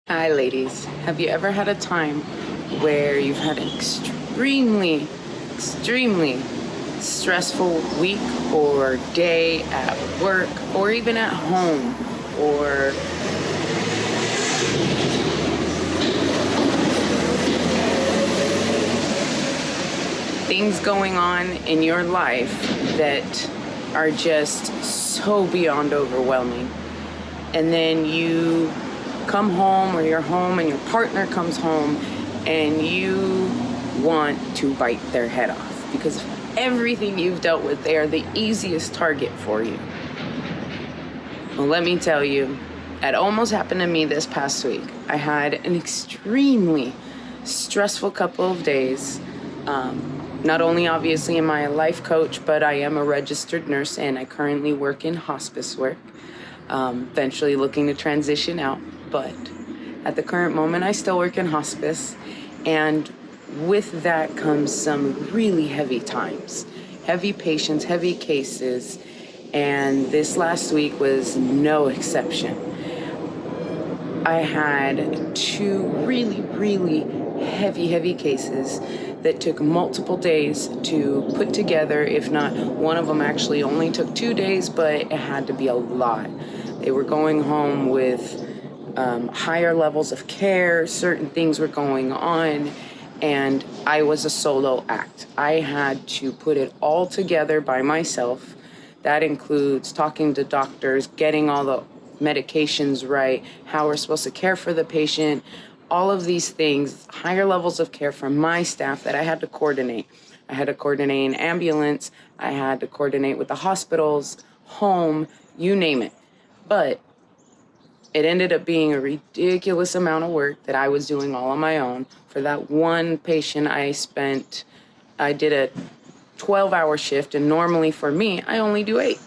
Hi, ladies. Have you ever had a time where you've had an extremely stressful week or day at work or even at home, or things going on in your life that are just so beyond overwhelming? And then you come home, or you're home and your partner comes home, and you want to bite their head off because of everything you've dealt with. They are the easiest target for you. Well, let me tell you, it almost happened to me this past week. I had an extremely stressful couple of days. Not only obviously am I a life coach, but I am a registered nurse and I currently work in hospice work. Eventually looking to transition out, but at the current moment I still work in hospice, and with that comes some really heavy times, heavy patients, heavy cases, and this last week was no exception. I had two really heavy cases that took multiple days to put together. If not, one of them actually only took 2 days, but it had to be a lot. They were going home with higher levels of care. Certain things were going on, and I was a solo act. I had to put it all together by myself. That includes talking to doctors, getting all the medications right, how we're supposed to care for the patient, all of these things, higher levels of care from my staff that I had to coordinate. I had to coordinate an ambulance, I had to coordinate with the hospitals, home, you name it. But it ended up being a ridiculous amount of work that I was doing all on my own. For that one patient, I did a 12-hour shift, and normally for me, I only do 8.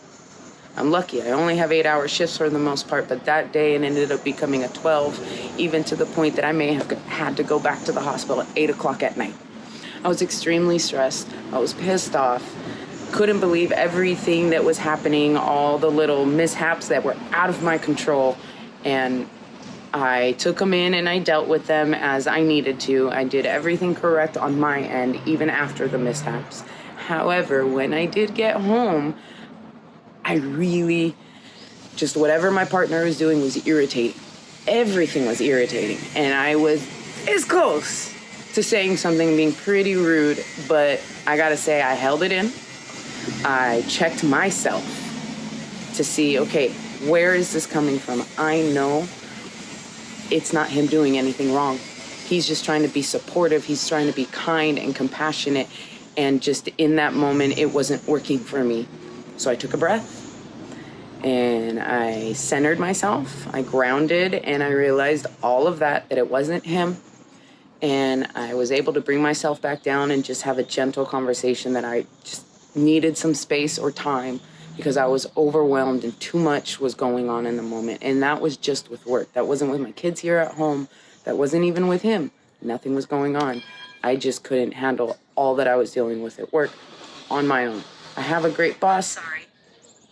I'm lucky. I only have 8-hour shifts for the most part, but that day it ended up becoming a 12, even to the point that I may have had to go back to the hospital at 8 o'clock at night. I was extremely stressed. I was pissed off. Couldn't believe everything that was happening, all the little mishaps that were out of my control. And I took them in and I dealt with them as I needed to. I did everything correct on my end, even after the mishaps. However, when I did get home, I really just, whatever my partner was doing was irritating. Everything was irritating. And I was as close to saying something, being pretty rude, but I gotta say, I held it in. I checked myself to see, okay, where is this coming from? I know it's not him doing anything wrong. He's just trying to be supportive. He's trying to be kind and compassionate. And just in that moment, it wasn't working for me. So I took a breath and I centered myself. I grounded, and I realized all of that it wasn't him. And I was able to bring myself back down and just have a gentle conversation that I just needed some space or time, because I was overwhelmed and too much was going on in the moment. And that was just with work. That wasn't with my kids here at home. That wasn't even with him. Nothing was going on. I just couldn't handle all that I was dealing with at work on my own. I have a great boss,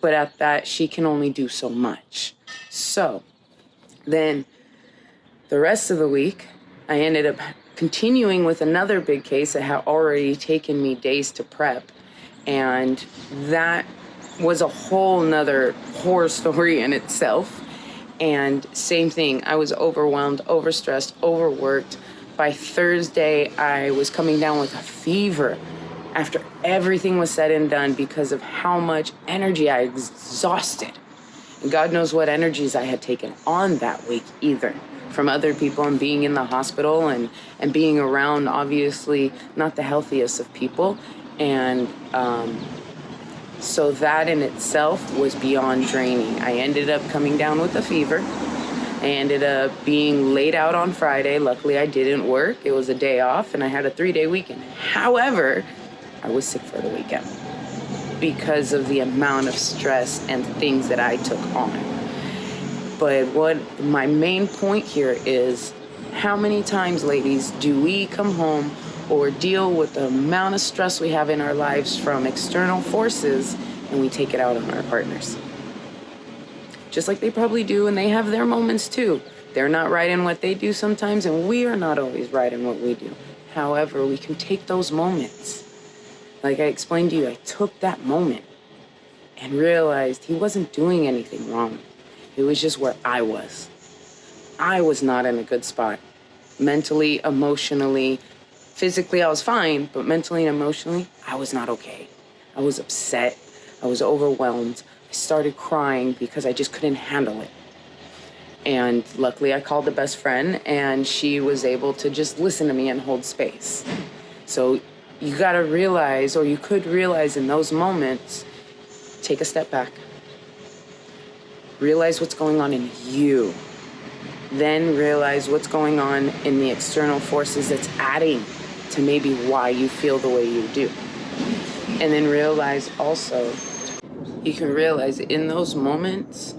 but at that, she can only do so much. So then the rest of the week, I ended up continuing with another big case that had already taken me days to prep. And that was a whole nother horror story in itself. And same thing, I was overwhelmed, overstressed, overworked. By Thursday, I was coming down with a fever after everything was said and done because of how much energy I exhausted. And God knows what energies I had taken on that week either, from other people and being in the hospital and being around, obviously, not the healthiest of people. And so that in itself was beyond draining. I ended up coming down with a fever. I ended up being laid out on Friday. Luckily, I didn't work. It was a day off, and I had a 3-day weekend. However, I was sick for the weekend because of the amount of stress and things that I took on. But what my main point here is, how many times, ladies, do we come home or deal with the amount of stress we have in our lives from external forces, and we take it out on our partners? Just like they probably do, and they have their moments too. They're not right in what they do sometimes, and we are not always right in what we do. However, we can take those moments. Like I explained to you, I took that moment and realized he wasn't doing anything wrong. It was just where I was. I was not in a good spot. Mentally, emotionally, physically, I was fine, but mentally and emotionally, I was not okay. I was upset. I was overwhelmed. I started crying because I just couldn't handle it. And luckily, I called the best friend, and she was able to just listen to me and hold space. So you gotta realize, or you could realize in those moments, take a step back. Realize what's going on in you. Then realize what's going on in the external forces that's adding to maybe why you feel the way you do. And then realize also, you can realize in those moments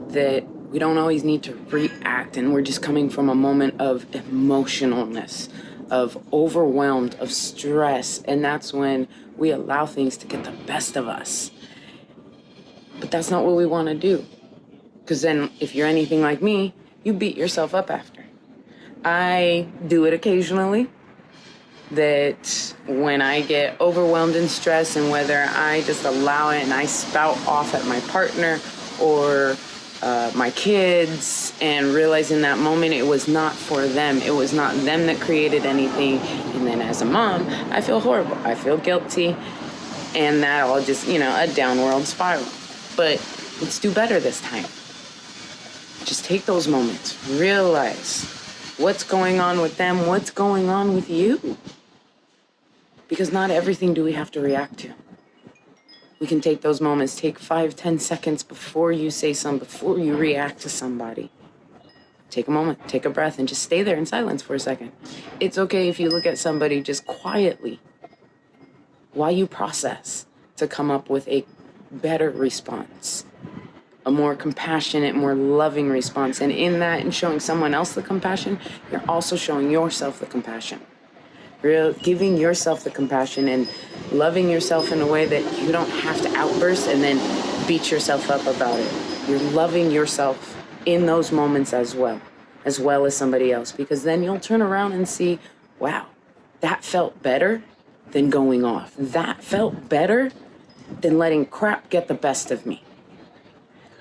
that we don't always need to react, and we're just coming from a moment of emotionalness, of overwhelmed, of stress, and that's when we allow things to get the best of us. But that's not what we want to do, because then if you're anything like me, you beat yourself up after. I do it occasionally, that when I get overwhelmed and stressed, and whether I just allow it and I spout off at my partner or my kids, and realize in that moment it was not for them. It was not them that created anything. And then as a mom, I feel horrible. I feel guilty. And that all just, a downward spiral. But let's do better this time. Just take those moments. Realize what's going on with them, what's going on with you. Because not everything do we have to react to. We can take those moments, take 5-10 seconds before you say something, before you react to somebody. Take a moment, take a breath, and just stay there in silence for a second. It's okay if you look at somebody just quietly while you process to come up with a better response, a more compassionate, more loving response. And in that, and showing someone else the compassion, you're also showing yourself the compassion. Giving yourself the compassion and loving yourself in a way that you don't have to outburst and then beat yourself up about it. You're loving yourself in those moments as well as somebody else, because then you'll turn around and see, wow, that felt better than going off. That felt better than letting crap get the best of me.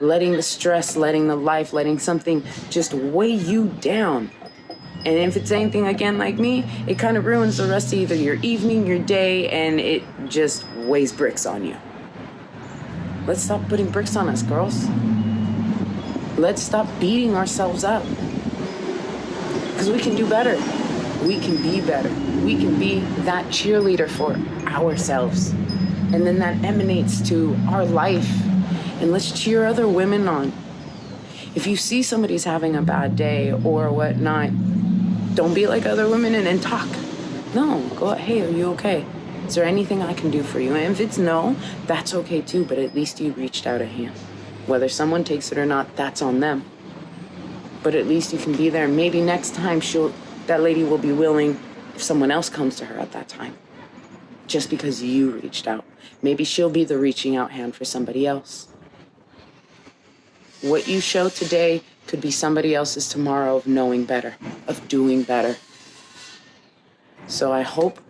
Letting the stress, letting the life, letting something just weigh you down. And if it's anything again like me, it kind of ruins the rest of either your evening, your day, and it just weighs bricks on you. Let's stop putting bricks on us, girls. Let's stop beating ourselves up. Because we can do better. We can be better. We can be that cheerleader for ourselves. And then that emanates to our life. And let's cheer other women on. If you see somebody's having a bad day or whatnot, don't be like other women and then talk. No, go, hey, are you okay? Is there anything I can do for you? And if it's no, that's okay too, but at least you reached out a hand. Whether someone takes it or not, that's on them. But at least you can be there. Maybe next time that lady will be willing if someone else comes to her at that time. Just because you reached out. Maybe she'll be the reaching out hand for somebody else. What you show today could be somebody else's tomorrow of knowing better, of doing better. So I hope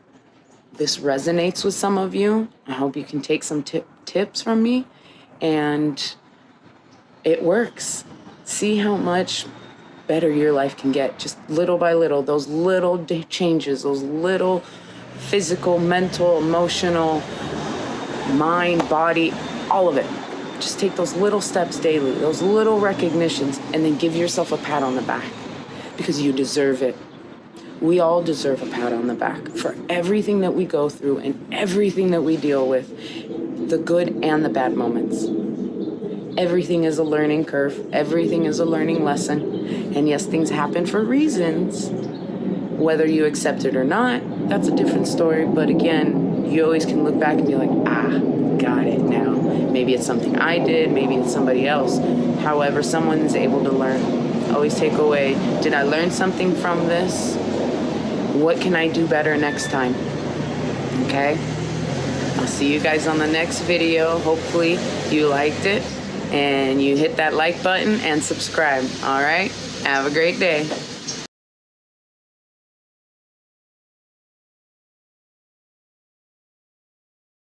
this resonates with some of you. I hope you can take some tips from me, and it works. See how much better your life can get, just little by little. Those little changes, those little physical, mental, emotional, mind, body, all of it. Just take those little steps daily, those little recognitions, and then give yourself a pat on the back, because you deserve it. We all deserve a pat on the back for everything that we go through and everything that we deal with, the good and the bad moments. Everything is a learning curve. Everything is a learning lesson. And yes, things happen for reasons. Whether you accept it or not, that's a different story. But again, you always can look back and be like, got it now. Maybe it's something I did, maybe it's somebody else. However, someone is able to learn. Always take away, did I learn something from this? What can I do better next time? Okay? I'll see you guys on the next video. Hopefully you liked it and you hit that like button and subscribe. All right? Have a great day.